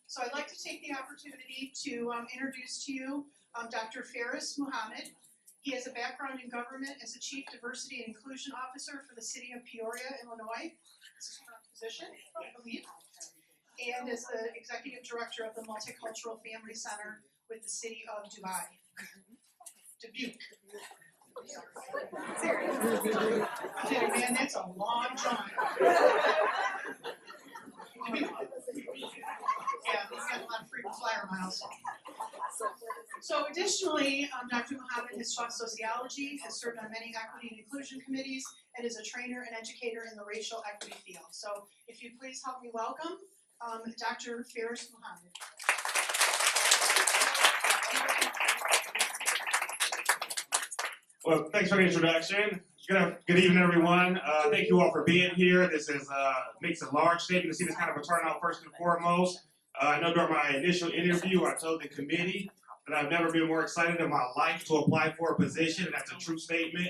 So I'd like to take the opportunity to introduce to you Dr. Farris Muhammad. He has a background in government as a Chief Diversity and Inclusion Officer for the City of Peoria, Illinois. This is his current position, I believe. And is the Executive Director of the Multicultural Family Center with the City of Dubuque. Okay, man, that's a long time. Yeah, he's got a lot of frequent flyer miles. So additionally, Dr. Muhammad has taught sociology, has served on many equity and inclusion committees, and is a trainer and educator in the racial equity field. So if you'd please help me welcome Dr. Farris Muhammad. Well, thanks for the introduction. Good evening, everyone. Thank you all for being here. This is makes a large statement to see this kind of a turnout first and foremost. I know during my initial interview, I told the committee that I've never been more excited in my life to apply for a position, and that's a true statement.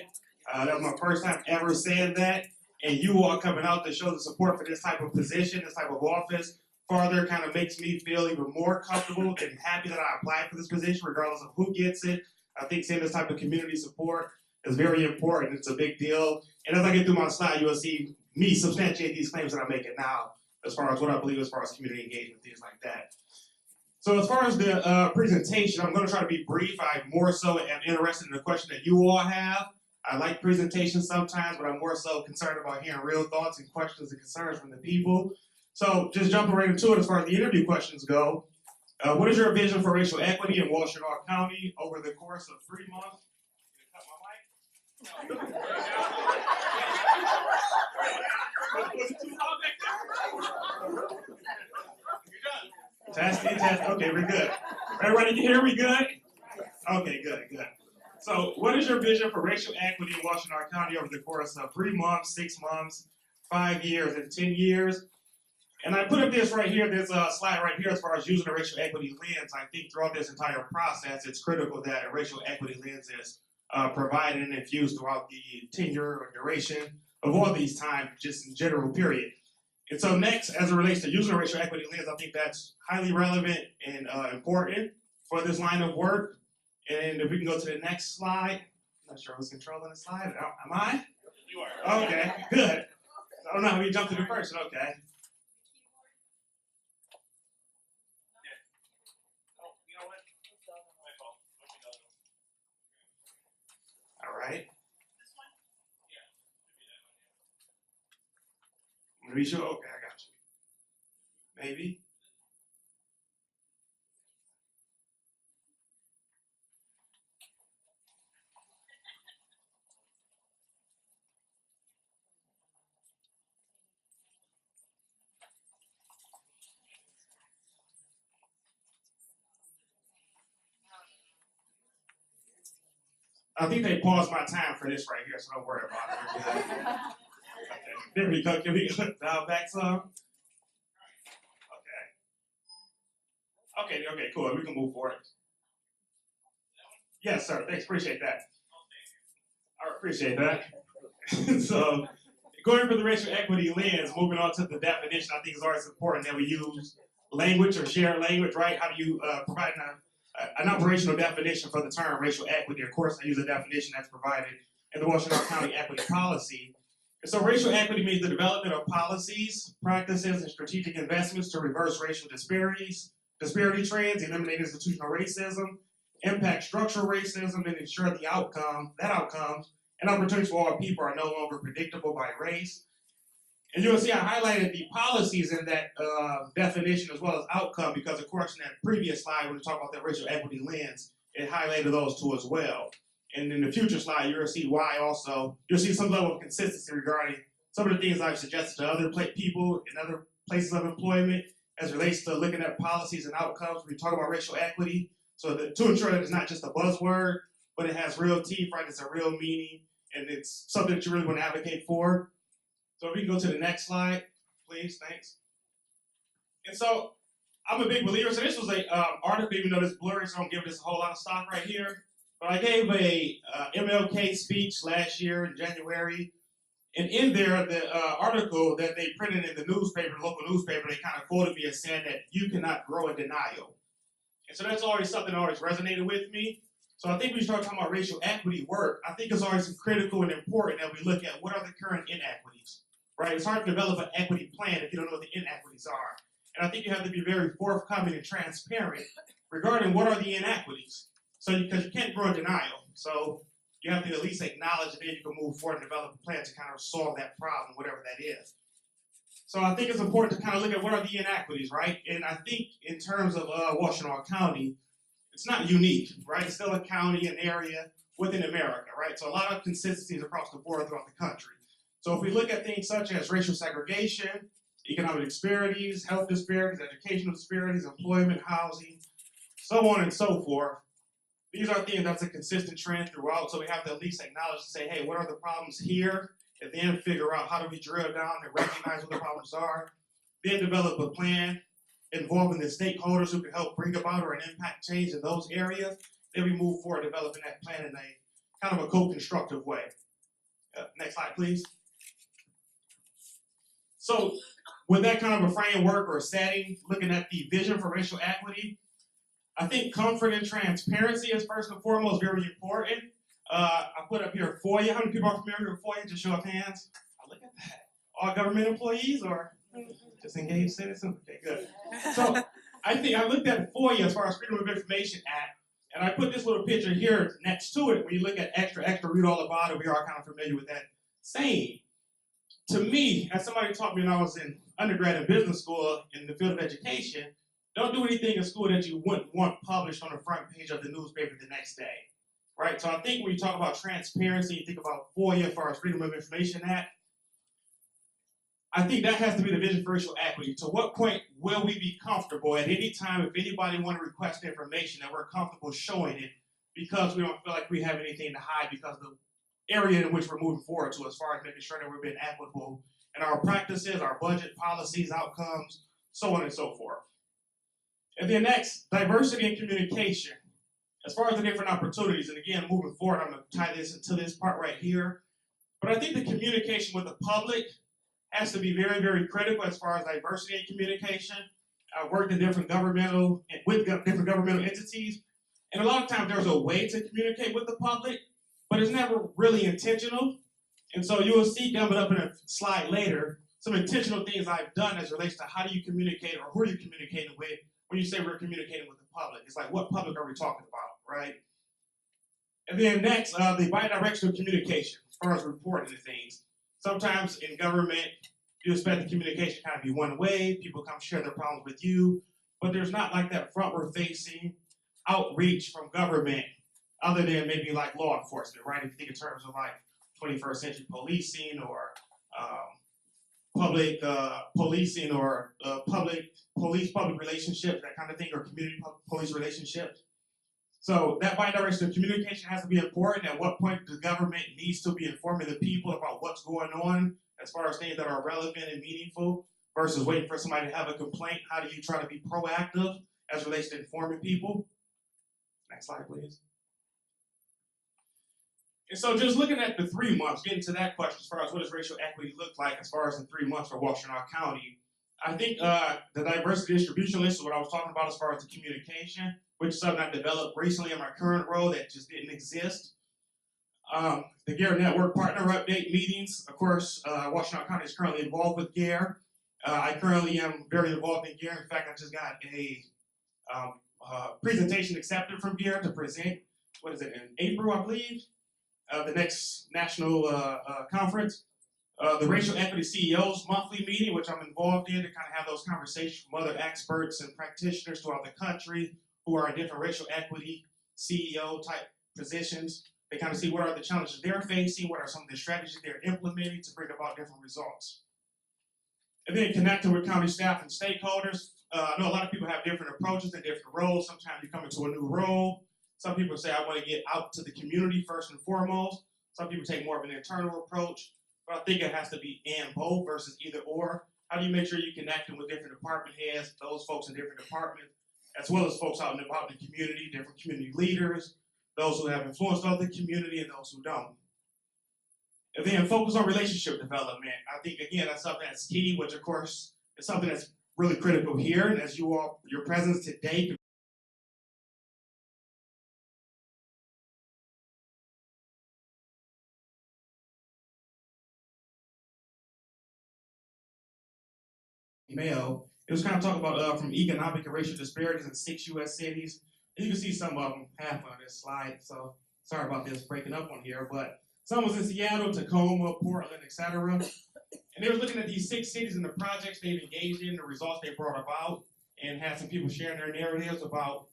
That was my first time ever saying that, and you all coming out to show the support for this type of position, this type of office, further kind of makes me feel even more comfortable and happy that I applied for this position, regardless of who gets it. I think seeing this type of community support is very important. It's a big deal. And as I get through my slide, you'll see me substantiate these claims that I'm making now, as far as what I believe as far as community engagement, things like that. So as far as the presentation, I'm going to try to be brief. I more so am interested in the question that you all have. I like presentations sometimes, but I'm more so concerned about hearing real thoughts and questions and concerns from the people. So just jumping right into it as far as the interview questions go. What is your vision for racial equity in Washtenaw County over the course of 3 months? Cut my mic? Testing, test. Okay, we're good. Everybody can hear me good? Okay, good. So what is your vision for racial equity in Washtenaw County over the course of 3 months, 6 months, 5 years, and 10 years? And I put up this right here, there's a slide right here as far as using a racial equity lens. I think throughout this entire process, it's critical that a racial equity lens is provided and infused throughout the tenure or duration of all these times, just in general, period. And so next, as it relates to using a racial equity lens, I think that's highly relevant and important for this line of work. And if we can go to the next slide. I'm not sure who's controlling the slide. Am I? You are. Okay, good. I don't know how we jumped to the person, okay. All right. This one? I'm gonna be sure. Okay, I got you. Maybe. I think they paused my time for this right here, so don't worry about it. Okay. There we go. Can we dial back some? Okay, cool. We can move forward. Yes, sir. Thanks. Appreciate that. I appreciate that. So, going for the racial equity lens, moving on to the definition, I think it's always important that we use language or share language, right? How do you provide an operational definition for the term racial equity? Of course, I use a definition that's provided in the Washtenaw County Equity Policy. And so racial equity means the development of policies, practices, and strategic investments to reverse racial disparity trends, eliminate institutional racism, impact structural racism, and ensure that outcomes and opportunities for all people are no longer predictable by race. And you'll see I highlighted the policies in that definition as well as outcome because, of course, in that previous slide, when we talk about that racial equity lens, it highlighted those two as well. And in the future slide, you'll see why also. You'll see some level of consistency regarding some of the things I've suggested to other people in other places of employment as it relates to looking at policies and outcomes when we talk about racial equity. So to ensure that it's not just a buzzword, but it has real teeth, right? It's a real meaning, and it's something that you really want to advocate for. So if we can go to the next slide, please, thanks. And so I'm a big believer. So this was a article, even though it's blurry, so I don't give this a whole lot of stock right here. But I gave a MLK speech last year in January And in there, the article that they printed in the newspaper, the local newspaper, they kind of quoted me as saying that you cannot grow in denial. And so that's always something that always resonated with me. So I think when you start talking about racial equity work, I think it's always critical and important that we look at what are the current inequities, right? It's hard to develop an equity plan if you don't know what the inequities are. And I think you have to be very forthcoming and transparent regarding what are the inequities. So because you can't grow in denial. So you have to at least acknowledge it, and then you can move forward and develop a plan to kind of solve that problem, whatever that is. So I think it's important to kind of look at what are the inequities, right? And I think in terms of Washtenaw County, it's not unique, right? It's still a county, an area within America, right? So a lot of consistencies across the board throughout the country. So if we look at things such as racial segregation, economic disparities, health disparities, educational disparities, employment, housing, so on and so forth, these are things that's a consistent trend throughout. So we have to at least acknowledge and say, hey, what are the problems here? And then figure out how do we drill down and recognize what the problems are. Then develop a plan involving the stakeholders who can help bring about or an impact change in those areas. Then we move forward developing that plan in a kind of a co-constructive way. Next slide, please. So with that kind of a framework or a setting, looking at the vision for racial equity, I think comfort and transparency is first and foremost very important. I put up here FOIA. How many people are familiar with FOIA? Just show of hands. Oh, look at that. All government employees or just engaged citizens? Okay, good. So I think I looked at FOIA as far as Freedom of Information Act, and I put this little picture here next to it. When you look at extra, read all about it, we are kind of familiar with that saying. To me, as somebody taught me when I was in undergrad and business school in the field of education, don't do anything in school that you wouldn't want published on the front page of the newspaper the next day, right? So I think when you talk about transparency, you think about FOIA as far as Freedom of Information Act, I think that has to be the vision for racial equity. To what point will we be comfortable at any time if anybody want to request information that we're comfortable showing it because we don't feel like we have anything to hide because of the area in which we're moving forward to as far as making sure that we're being equitable in our practices, our budget, policies, outcomes, so on and so forth. And then next, diversity and communication. As far as the different opportunities, and again, moving forward, I'm going to tie this into this part right here. But I think the communication with the public has to be very, very critical as far as diversity and communication. I've worked in different governmental entities, and a lot of times there's a way to communicate with the public, but it's never really intentional. And so you will see coming up in a slide later some intentional things I've done as it relates to how do you communicate or who are you communicating with when you say we're communicating with the public. It's like, what public are we talking about, right? And then next, the bi-directional communication as far as reporting to things. Sometimes in government, you expect the communication kind of be one way. People come share their problems with you, but there's not like that frontward-facing outreach from government other than maybe like law enforcement, right? If you think in terms of like 21st century policing or public policing or public relationships, that kind of thing, or community police relationships. So that bi-directional communication has to be important. At what point the government needs to be informing the people about what's going on as far as things that are relevant and meaningful versus waiting for somebody to have a complaint. How do you try to be proactive as it relates to informing people? Next slide, please. And so just looking at the 3 months, getting to that question as far as what does racial equity look like as far as in 3 months for Washtenaw County, I think the diversity distribution list is what I was talking about as far as the communication, which is something I developed recently in my current role that just didn't exist. The GARE Network Partner Update meetings, of course, Washtenaw County is currently involved with GARE. I currently am very involved in GARE. In fact, I just got a presentation accepted from GARE to present, what is it, in April, I believe? The next national conference, the Racial Equity CEOs monthly meeting, which I'm involved in to kind of have those conversations from other experts and practitioners throughout the country who are in different racial equity CEO type positions. They kind of see what are the challenges they're facing, what are some of the strategies they're implementing to bring about different results. And then connecting with county staff and stakeholders. I know a lot of people have different approaches and different roles. Sometimes you come into a new role. Some people say, I want to get out to the community first and foremost. Some people take more of an internal approach. But I think it has to be and both versus either or. How do you make sure you're connecting with different department heads, those folks in different departments, as well as folks out and about in the community, different community leaders, those who have influenced other community and those who don't. And then focus on relationship development. I think, again, that's something that's key, which, of course, is something that's really critical here. And as you all, your presence today email, it was kind of talking about from economic and racial disparities in 6 U.S. cities. And you can see some of them half on this slide, so sorry about this breaking up on here, but some was in Seattle, Tacoma, Portland, etc. And they were looking at these 6 cities and the projects they've engaged in, the results they brought about, and had some people sharing their narratives about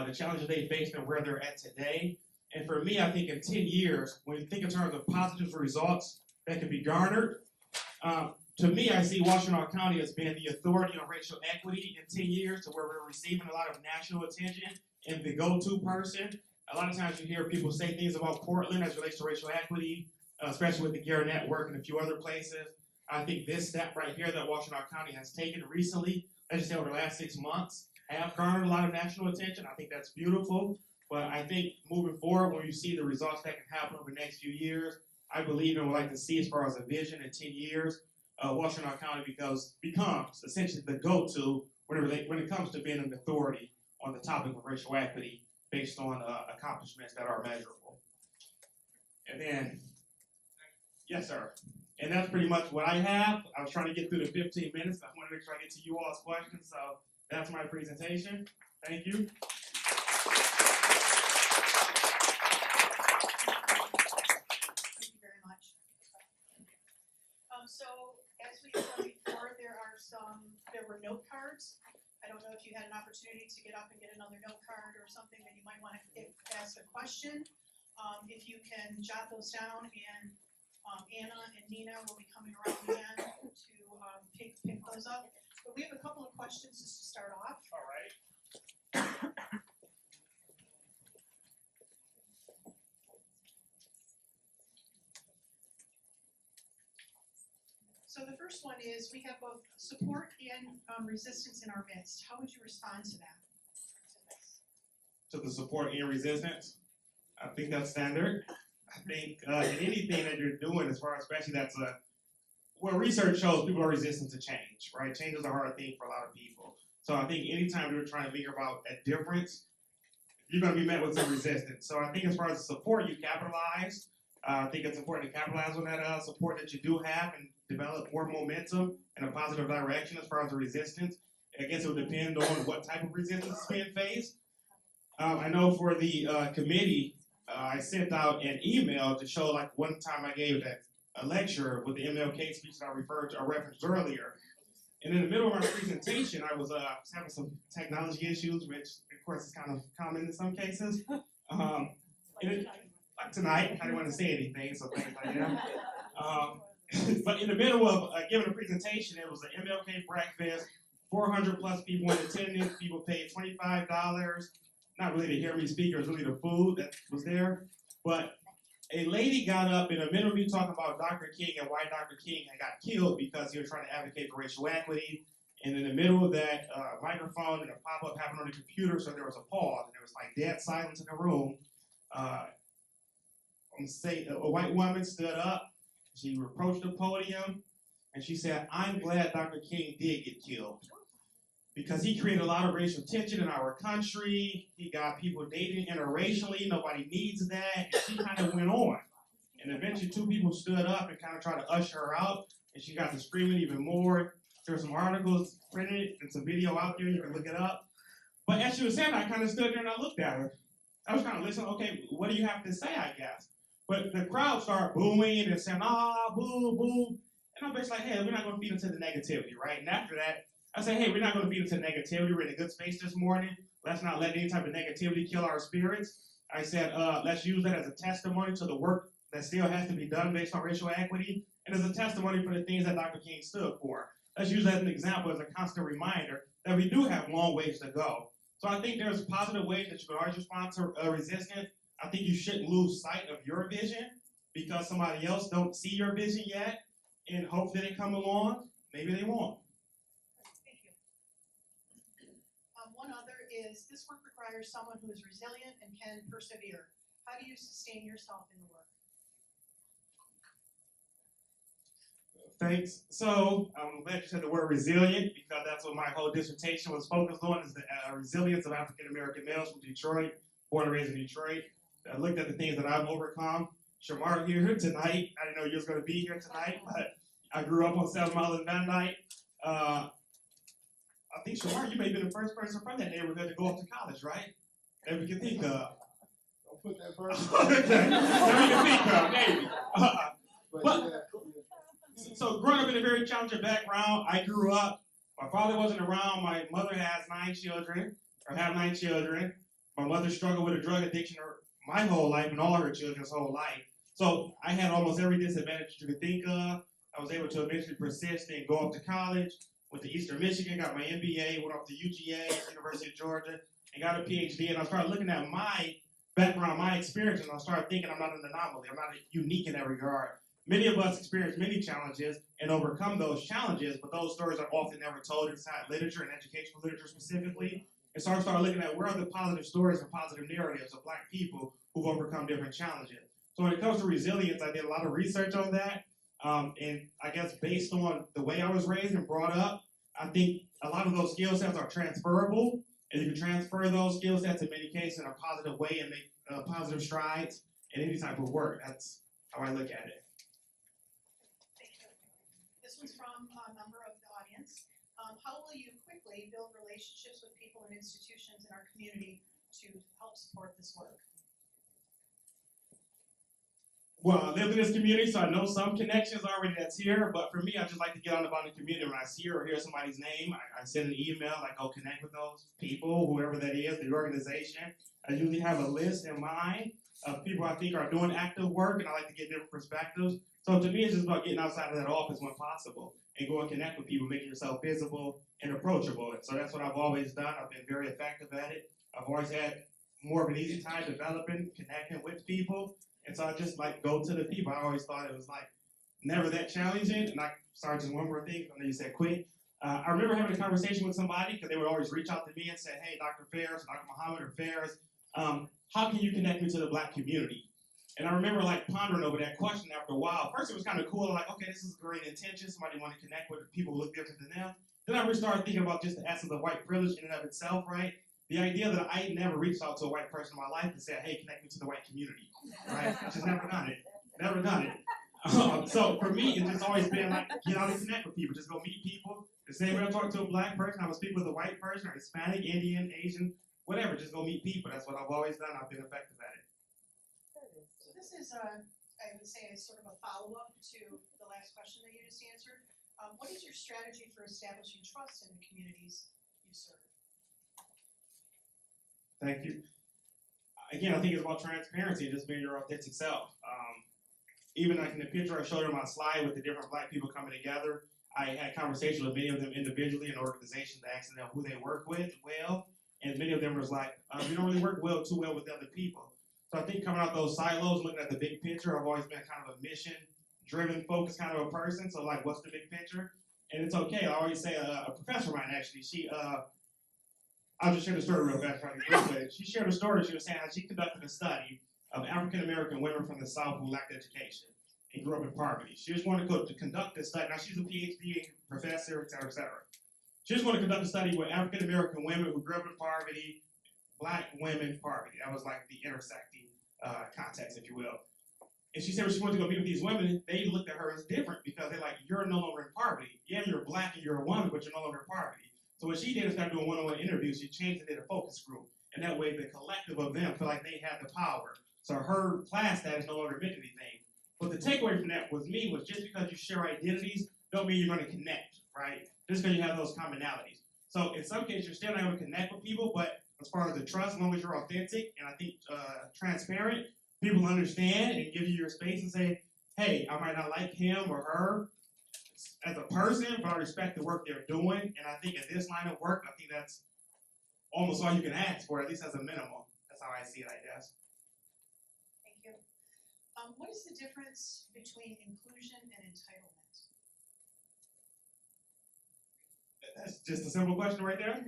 the challenges they faced and where they're at today. And for me, I think in 10 years, when you think in terms of positive results that can be garnered, to me, I see Washtenaw County as being the authority on racial equity in 10 years, to where we're receiving a lot of national attention and the go-to person. A lot of times you hear people say things about Portland as it relates to racial equity, especially with the Garrett Network and a few other places. I think this step right here that Washtenaw County has taken recently, let's just say over the last 6 months, have garnered a lot of national attention. I think that's beautiful. But I think moving forward, when you see the results that can happen over the next few years, I believe and would like to see, as far as a vision in 10 years, Washtenaw County becomes essentially the go-to when it comes to being an authority on the topic of racial equity based on accomplishments that are measurable. And then, yes, sir. And that's pretty much what I have. I was trying to get through the 15 minutes. I wanted to make sure I get to you all's questions. So that's my presentation. Thank you. Thank you very much. So as we said before, there were note cards. I don't know if you had an opportunity to get up and get another note card or something that you might want to ask a question. If you can jot those down, and Anna and Nina will be coming around again to pick those up. But we have a couple of questions just to start off. All right. So the first one is, we have both support and resistance in our midst. How would you respond to that? To the support and resistance, I think that's standard. I think in anything that you're doing, as far as especially well, research shows people are resistant to change, right? Change is a hard thing for a lot of people. So I think anytime you're trying to figure out a difference, you're going to be met with some resistance. So I think as far as the support, you capitalize. I think it's important to capitalize on that support that you do have and develop more momentum in a positive direction. As far as the resistance, I guess it would depend on what type of resistance is being faced. I know for the committee, I sent out an email to show, like, one time I gave a lecture with the MLK speech that I referenced earlier. And in the middle of my presentation, I was having some technology issues, which of course is kind of common in some cases. Like tonight, I didn't want to say anything, so thanks I am. But in the middle of giving a presentation, it was an MLK breakfast, 400 plus people in attendance. People paid $25. Not really to hear me speak, it was really the food that was there. But a lady got up in the middle of me talking about Dr. King and why Dr. King had got killed because he was trying to advocate for racial equity. And in the middle of that, microphone and a pop-up happened on the computer, so there was a pause, and there was like dead silence in the room. A white woman stood up, she approached the podium, and she said, "I'm glad Dr. King did get killed, because he created a lot of racial tension in our country. He got people dating interracially. Nobody needs that." And she kind of went on. And eventually 2 people stood up and kind of tried to usher her out. And she got to screaming even more. There were some articles printed and some video out there. You can look it up. But as she was saying, I kind of stood there and I looked at her. I was kind of listening. Okay, what do you have to say, I guess? But the crowd started booing and saying, "Ah, boo, boo." And I'm just like, hey, we're not going to feed into the negativity, right? And after that, I said, hey, we're not going to feed into negativity. We're in a good space this morning. Let's not let any type of negativity kill our spirits. I said, let's use that as a testimony to the work that still has to be done based on racial equity, and as a testimony for the things that Dr. King stood for. Let's use that as an example, as a constant reminder that we do have long ways to go. So I think there's positive ways that you can always respond to resistance. I think you shouldn't lose sight of your vision because somebody else don't see your vision yet and hope that they come along. Maybe they won't. Thank you. One other is, this work requires someone who is resilient and can persevere. How do you sustain yourself in the work? Thanks. So I'm glad you said the word resilient because that's what my whole dissertation was focused on is the resilience of African American males from Detroit, born and raised in Detroit. I looked at the things that I've overcome. Shamar here tonight. I didn't know you was going to be here tonight, but I grew up on 7 Mile and Van Dyke. I think Shamar, you may have been the first person from that neighborhood to go off to college, right? That we can think of. Don't put that burden. Okay. That we can think of, maybe. But so growing up in a very challenging background, I grew up, my father wasn't around, my mother has 9 children, or have 9 children. My mother struggled with a drug addiction my whole life and all her children's whole life. So I had almost every disadvantage you could think of. I was able to eventually persist and go off to college, went to Eastern Michigan, got my MBA, went off to UGA, University of Georgia, and got a PhD. And I started looking at my background, my experience, and I started thinking I'm not an anomaly. I'm not unique in that regard. Many of us experience many challenges and overcome those challenges, but those stories are often never told inside literature and educational literature specifically. And so I started looking at where are the positive stories and positive narratives of Black people who've overcome different challenges. So when it comes to resilience, I did a lot of research on that. And I guess based on the way I was raised and brought up, I think a lot of those skill sets are transferable. And you can transfer those skill sets in many cases in a positive way and make positive strides in any type of work. That's how I look at it. This one's from a member of the audience. How will you quickly build relationships with people and institutions in our community to help support this work? Well, I live in this community, so I know some connections already that's here, but for me, I just like to get on about the community. When I see or hear somebody's name, I send an email, I go connect with those people, whoever that is, the organization. I usually have a list in mind of people I think are doing active work, and I like to get different perspectives. So to me, it's just about getting outside of that office when possible and go and connect with people, making yourself visible and approachable. And so that's what I've always done. I've been very effective at it. I've always had more of an easy time developing, connecting with people. And so I just like go to the people. I always thought it was like never that challenging. And sorry, just one more thing. I know you said quick. I remember having a conversation with somebody because they would always reach out to me and say, hey, Dr. Farris, Dr. Muhammad or Farris, how can you connect me to the Black community? And I remember like pondering over that question after a while. First, it was kind of cool. Like, okay, this is great intention. Somebody want to connect with people who look different than them. Then I really started thinking about just the essence of white privilege in and of itself, right? The idea that I never reached out to a white person in my life and said, hey, connect me to the white community, right? I just never done it. Never done it. So for me, it's just always been like, get out and connect with people. Just go meet people. The same way I talk to a Black person, I would speak with a white person or Hispanic, Indian, Asian, whatever. Just go meet people. That's what I've always done. I've been effective at it. So this is, I would say, is sort of a follow-up to the last question that you just answered. What is your strategy for establishing trust in the communities you serve? Thank you. Again, I think it's about transparency and just being your authentic self. Even like in the picture I showed on my slide with the different Black people coming together, I had conversations with many of them individually in organizations, asking them who they work with well, and many of them was like, we don't really work too well with other people. So I think coming out those silos, looking at the big picture, I've always been kind of a mission-driven, focused kind of a person. So like, what's the big picture? And it's okay. I always say a professor of mine actually, I'll just share the story real fast. She shared a story. She was saying how she conducted a study of African American women from the South who lacked education and grew up in poverty. She just wanted to conduct this study. Now she's a PhD professor, et cetera, et cetera. She just wanted to conduct a study with African American women who grew up in poverty, Black women poverty. That was like the intersecting context, if you will. And she said when she wanted to go meet with these women, they looked at her as different because they're like, you're no longer in poverty. Yeah, you're Black and you're a woman, but you're no longer in poverty. So what she did is start doing one-on-one interviews. She changed it into a focus group. And that way the collective of them feel like they had the power. So her class status no longer meant anything. But the takeaway from that was just because you share identities don't mean you're going to connect, right? Just because you have those commonalities. So in some cases, you're still not able to connect with people, but as far as the trust, as long as you're authentic and I think transparent, people understand and give you your space and say, hey, I might not like him or her as a person, but I respect the work they're doing. And I think in this line of work, I think that's almost all you can ask for, at least as a minimum. That's how I see it, I guess. Thank you. What is the difference between inclusion and entitlement? That's just a simple question right there?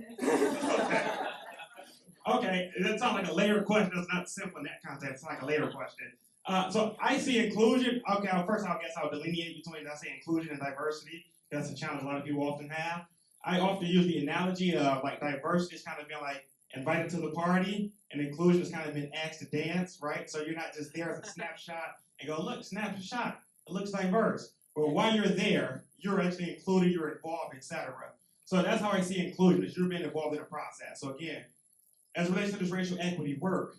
Okay, that sounds like a layered question. That's not simple in that context. It's like a layered question. So I see inclusion. Okay, first I guess I'll delineate between, I say inclusion and diversity. That's a challenge a lot of people often have. I often use the analogy of like diversity is kind of been like invited to the party, and inclusion has kind of been asked to dance, right? So you're not just there as a snapshot and go, look, snap a shot. It looks diverse. But while you're there, you're actually included, you're involved, etc. So that's how I see inclusion, is you're being involved in the process. So again, as it relates to this racial equity work,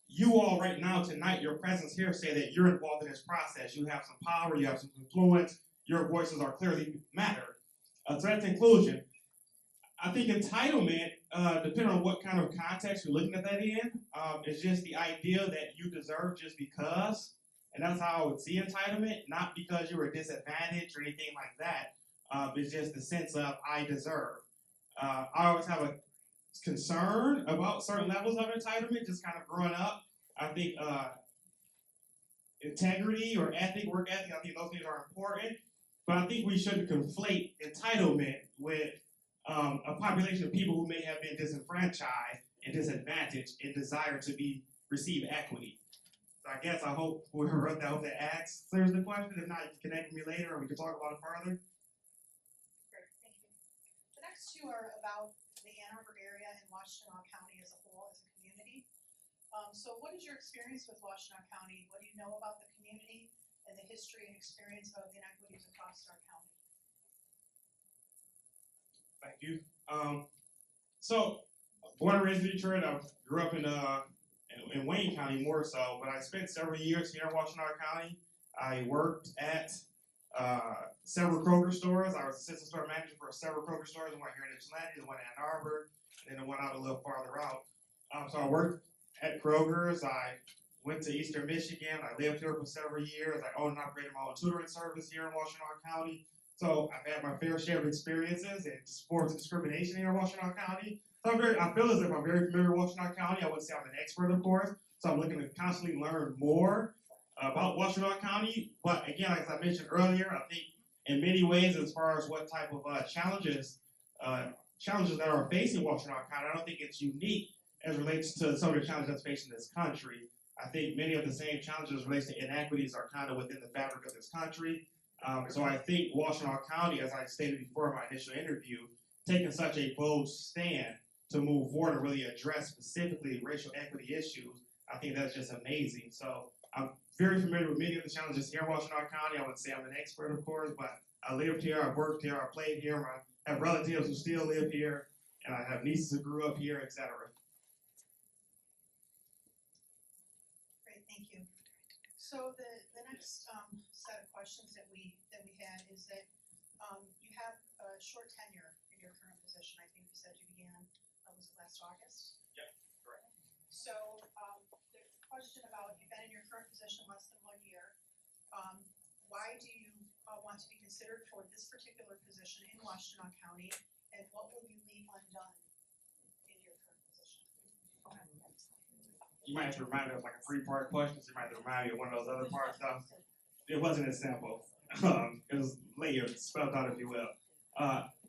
you all right now tonight, your presence here say that you're involved in this process. You have some power, you have some influence, your voices are clearly matter. So that's inclusion. I think entitlement, depending on what kind of context you're looking at that in, is just the idea that you deserve just because. And that's how I would see entitlement, not because you were disadvantaged or anything like that. It's just the sense of I deserve. I always have a concern about certain levels of entitlement, just kind of growing up. I think integrity or work ethic, I think those things are important. But I think we shouldn't conflate entitlement with a population of people who may have been disenfranchised and disadvantaged and desire to receive equity. So I guess I hope whoever wrote that, I hope that answers the question. If not, you can connect with me later and we can talk about it further. Great, thank you. The next two are about the Ann Arbor area and Washtenaw County as a whole, as a community. So what is your experience with Washtenaw County? What do you know about the community and the history and experience of inequities across our county? Thank you. So, born and raised in Detroit, I grew up in Wayne County more so, but I spent several years here in Washtenaw County. I worked at several Kroger stores. I was assistant store manager for several Kroger stores, one here in Ypsilanti, one in Ann Arbor, and then one out a little farther out. So I worked at Kroger's. I went to Eastern Michigan. I lived here for several years. I owned and operated my own tutoring service here in Washtenaw County. So I've had my fair share of experiences in sports discrimination here in Washtenaw County. So I feel as if I'm very familiar with Washtenaw County. I wouldn't say I'm an expert, of course. So I'm looking to constantly learn more about Washtenaw County. But again, as I mentioned earlier, I think in many ways, as far as what type of challenges that are facing Washtenaw County, I don't think it's unique as it relates to some of the challenges that's facing this country. I think many of the same challenges related to inequities are kind of within the fabric of this country. So I think Washtenaw County, as I stated before in my initial interview, taking such a bold stand to move forward and really address specifically racial equity issues, I think that's just amazing. So I'm very familiar with many of the challenges here in Washtenaw County. I wouldn't say I'm an expert, of course, but I lived here, I've worked here, I played here, I have relatives who still live here, and I have nieces who grew up here, etc. Great, thank you. So the next set of questions that we had is that you have a short tenure in your current position. I think you said you began was it last August? Yep, correct. So the question about you've been in your current position less than 1 year. Why do you want to be considered for this particular position in Washtenaw County, and what will you leave undone in your current position? You might have to remind me of like a 3-part question. So you might have to remind me of one of those other parts stuff. It wasn't as simple. It was layered, spelled out, if you will.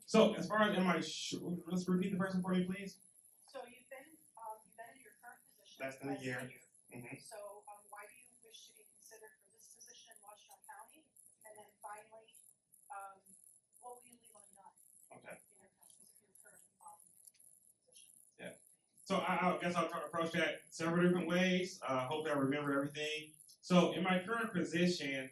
So as far as let's repeat the person for me, please. So you've been in your current position less than a year. Mm-hmm. So why do you wish to be considered for this position in Washtenaw County? And then finally, what will you leave undone? Okay. In your current position? Yeah. So I guess I'll try to approach that several different ways. Hopefully I remember everything. So in my current position,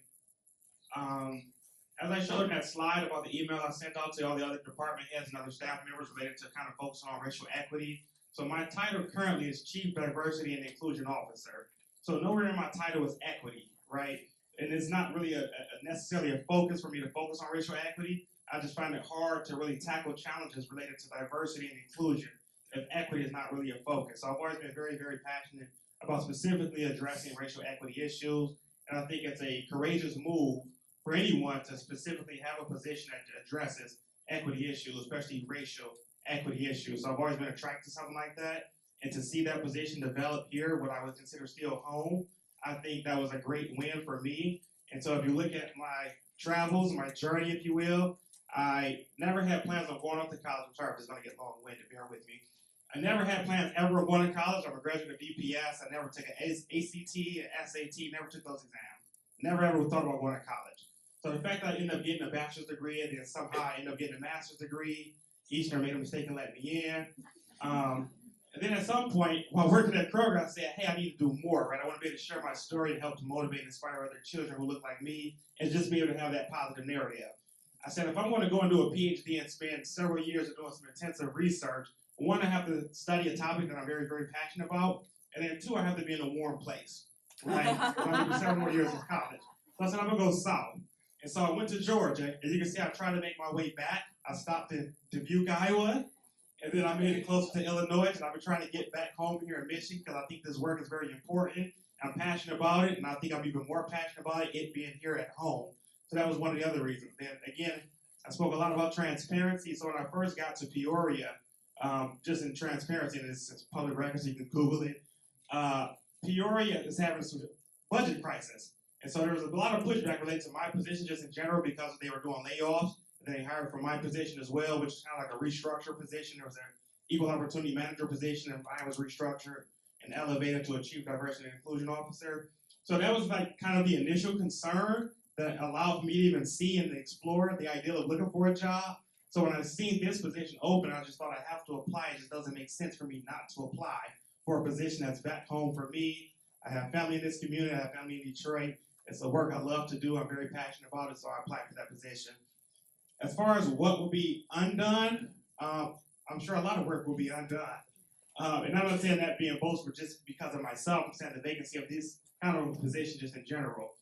as I showed in that slide about the email I sent out to all the other department heads and other staff members related to kind of focusing on racial equity. So my title currently is Chief Diversity and Inclusion Officer. So nowhere in my title is equity, right? And it's not really necessarily a focus for me to focus on racial equity. I just find it hard to really tackle challenges related to diversity and inclusion if equity is not really a focus. So I've always been very, very passionate about specifically addressing racial equity issues. And I think it's a courageous move for anyone to specifically have a position that addresses equity issues, especially racial equity issues. So I've always been attracted to something like that. And to see that position develop here, what I would consider still home, I think that was a great win for me. And so if you look at my travels, my journey, if you will, I never had plans on going off to college. I'm sorry if it's going to get long-winded, bear with me. I never had plans ever of going to college. I'm a graduate of DPS. I never took an ACT, an SAT, never took those exams. Never ever thought about going to college. So the fact that I ended up getting a bachelor's degree and then somehow I ended up getting a master's degree, Eastern made a mistake and let me in. And then at some point, while working at Kroger, I said, hey, I need to do more, right? I want to be able to share my story and help to motivate and inspire other children who look like me and just be able to have that positive narrative. I said, if I'm going to go and do a PhD and spend several years of doing some intensive research, one, I have to study a topic that I'm very, very passionate about, and then two, I have to be in a warm place, right? I'm going to do several more years of college. So I said, I'm going to go south. And so I went to Georgia. As you can see, I tried to make my way back. I stopped in Dubuque, Iowa, and then I made it closer to Illinois, and I've been trying to get back home here in Michigan because I think this work is very important. I'm passionate about it, and I think I'm even more passionate about it being here at home. So that was one of the other reasons. Then again, I spoke a lot about transparency. So when I first got to Peoria, just in transparency, and it's public record, so you can Google it. Peoria is having some budget crisis. And so there was a lot of pushback related to my position just in general because they were doing layoffs. And they hired for my position as well, which is kind of like a restructure position. There was an equal opportunity manager position, and mine was restructured and elevated to a chief diversity and inclusion officer. So that was like kind of the initial concern that allowed me to even see and explore the idea of looking for a job. So when I seen this position open, I just thought I have to apply. It just doesn't make sense for me not to apply for a position that's back home for me. I have family in this community. I have family in Detroit. It's a work I love to do. I'm very passionate about it, so I applied for that position. As far as what will be undone, I'm sure a lot of work will be undone. And I'm not saying that being boastful just because of myself. I'm saying the vacancy of this kind of position just in general.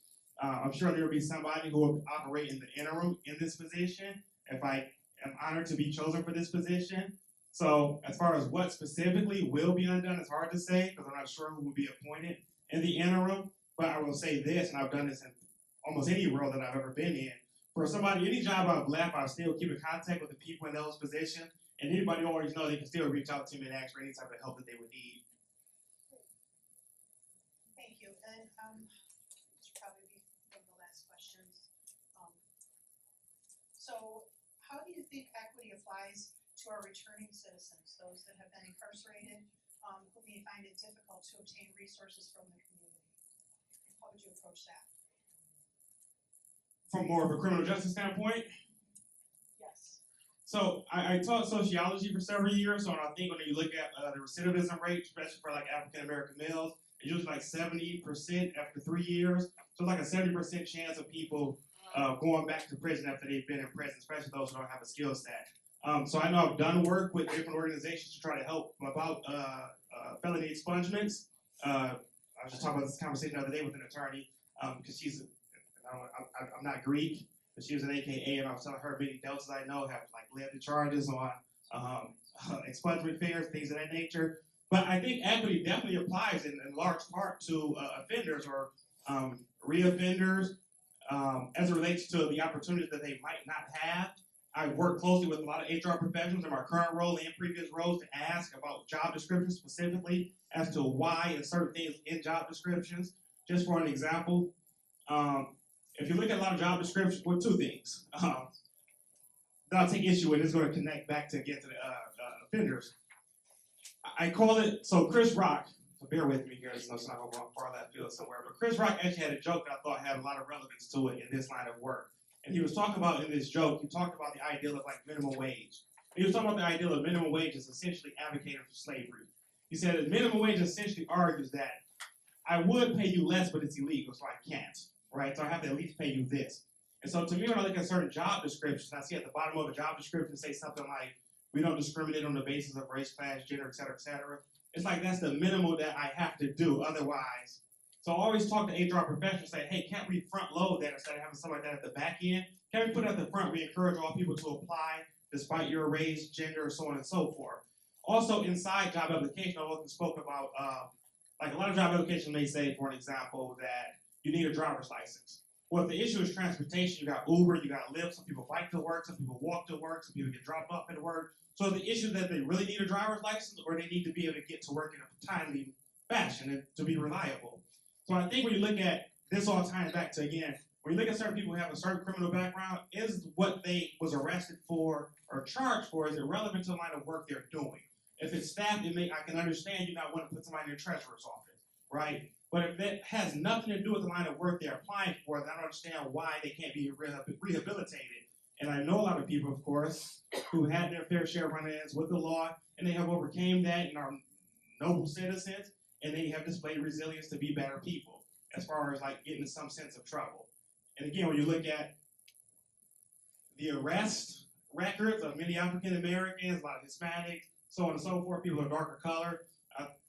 I'm sure there will be somebody who will operate in the interim in this position if I am honored to be chosen for this position. So as far as what specifically will be undone, it's hard to say because I'm not sure who will be appointed in the interim. But I will say this, and I've done this in almost any role that I've ever been in. For somebody, any job I've left, I'll still keep in contact with the people in those positions. And anybody always know they can still reach out to me and ask for any type of help that they would need. Thank you. And this should probably be one of the last questions. So how do you think equity applies to our returning citizens, those that have been incarcerated, who may find it difficult to obtain resources from the community? How would you approach that? From more of a criminal justice standpoint, Yes. so I taught sociology for several years. So I think when you look at the recidivism rate, especially for like African American males, it's usually like 70% after 3 years. So it's like a 70% chance of people going back to prison after they've been in prison, especially those who don't have a skill set. So I know I've done work with different organizations to try to help about felony expungements. I was just talking about this conversation the other day with an attorney because I'm not Greek, but she was an AKA, and I was telling her many deltas I know have like led to charges on expungement figures, things of that nature. But I think equity definitely applies in large part to offenders or reoffenders as it relates to the opportunities that they might not have. I work closely with a lot of HR professionals in my current role and previous roles to ask about job descriptions specifically as to why and certain things in job descriptions. Just for an example, if you look at a lot of job descriptions, well, two things that I'll take issue with. It's going to connect back to get to the offenders. I call it, so Chris Rock, so bear with me here, it's not going to go far left field somewhere, but Chris Rock actually had a joke that I thought had a lot of relevance to it in this line of work. And he was talking about in this joke, he talked about the ideal of like minimum wage. He was talking about the ideal of minimum wage as essentially advocating for slavery. He said that minimum wage essentially argues that I would pay you less, but it's illegal, so I can't, right? So I have to at least pay you this. And so to me, when I look at certain job descriptions, I see at the bottom of a job description say something like, we don't discriminate on the basis of race, class, gender, et cetera, et cetera. It's like that's the minimum that I have to do, otherwise. So I always talk to HR professionals, say, hey, can't we front load that instead of having something like that at the back end? Can we put it at the front? We encourage all people to apply despite your race, gender, so on and so forth. Also, inside job application, I often spoke about, like a lot of job applications may say, for an example, that you need a driver's license. Well, if the issue is transportation, you got Uber, you got Lyft, some people bike to work, some people walk to work, some people get dropped off at work. So the issue is that they really need a driver's license or they need to be able to get to work in a timely fashion and to be reliable. So I think when you look at this all ties back to, again, when you look at certain people who have a certain criminal background, is what they was arrested for or charged for, is it relevant to the line of work they're doing? If it's staff, I can understand you not want to put somebody in the treasurer's office, right? But if that has nothing to do with the line of work they're applying for, then I don't understand why they can't be rehabilitated. And I know a lot of people, of course, who had their fair share of run-ins with the law, and they have overcame that and are noble citizens, and they have displayed resilience to be better people as far as like getting some sense of trouble. And again, when you look at the arrest records of many African Americans, a lot of Hispanics, so on and so forth, people of darker color,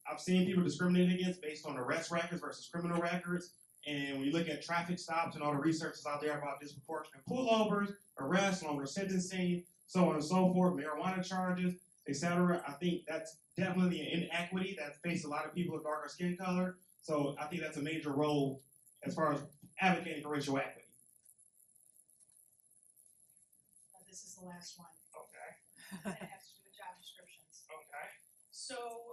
I've seen people discriminated against based on arrest records versus criminal records. And when you look at traffic stops and all the research that's out there about disproportionate pullovers, arrests, longer sentencing, so on and so forth, marijuana charges, etc., I think that's definitely an inequity that faces a lot of people of darker skin color. So I think that's a major role as far as advocating for racial equity. This is the last one. Okay. And it has to do with job descriptions. Okay. So,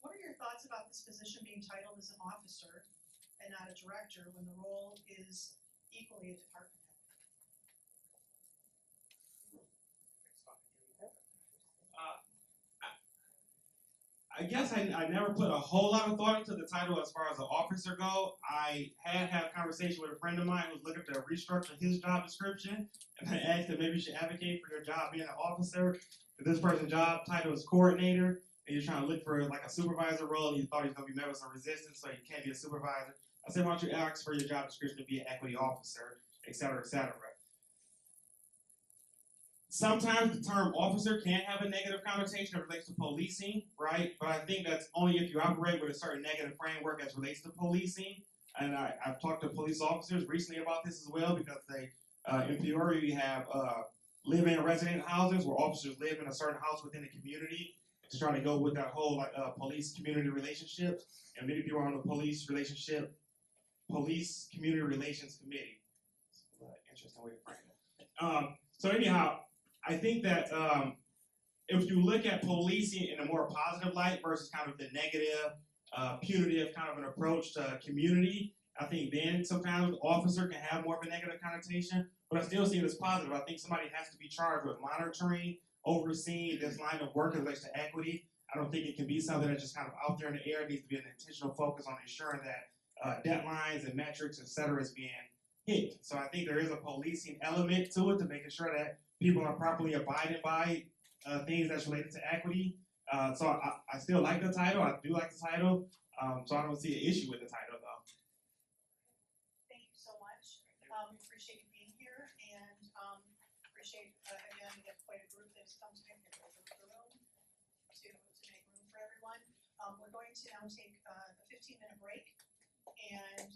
what are your thoughts about this position being titled as an officer and not a director when the role is equally a department head? I guess I never put a whole lot of thought into the title as far as an officer go. I had a conversation with a friend of mine who was looking to restructure his job description, and I asked him maybe you should advocate for your job being an officer. If this person's job title is coordinator, and you're trying to look for like a supervisor role, and you thought he was going to be met with some resistance, so you can't be a supervisor. I said, why don't you ask for your job description to be an equity officer, et cetera, et cetera. Sometimes the term officer can have a negative connotation that relates to policing, right? But I think that's only if you operate with a certain negative framework as relates to policing. And I've talked to police officers recently about this as well, because they, in Peoria, we have live-in resident houses where officers live in a certain house within the community to try to go with that whole like police-community relationship. And many people are on the police community relations committee. Interesting way to frame it. So anyhow, I think that if you look at policing in a more positive light versus kind of the negative, punitive kind of an approach to community, I think then sometimes the officer can have more of a negative connotation, but I still see it as positive. I think somebody has to be charged with monitoring, overseeing this line of work as relates to equity. I don't think it can be something that's just kind of out there in the air. It needs to be an intentional focus on ensuring that deadlines and metrics, et cetera, is being hit. So I think there is a policing element to it, to making sure that people are properly abiding by things that's related to equity. So I still like the title. I do like the title. So I don't see an issue with the title, though. Thank you so much. We appreciate you being here, and appreciate, again, we have quite a group that has come to make the room to make room for everyone. We're going to now take a 15-minute break, and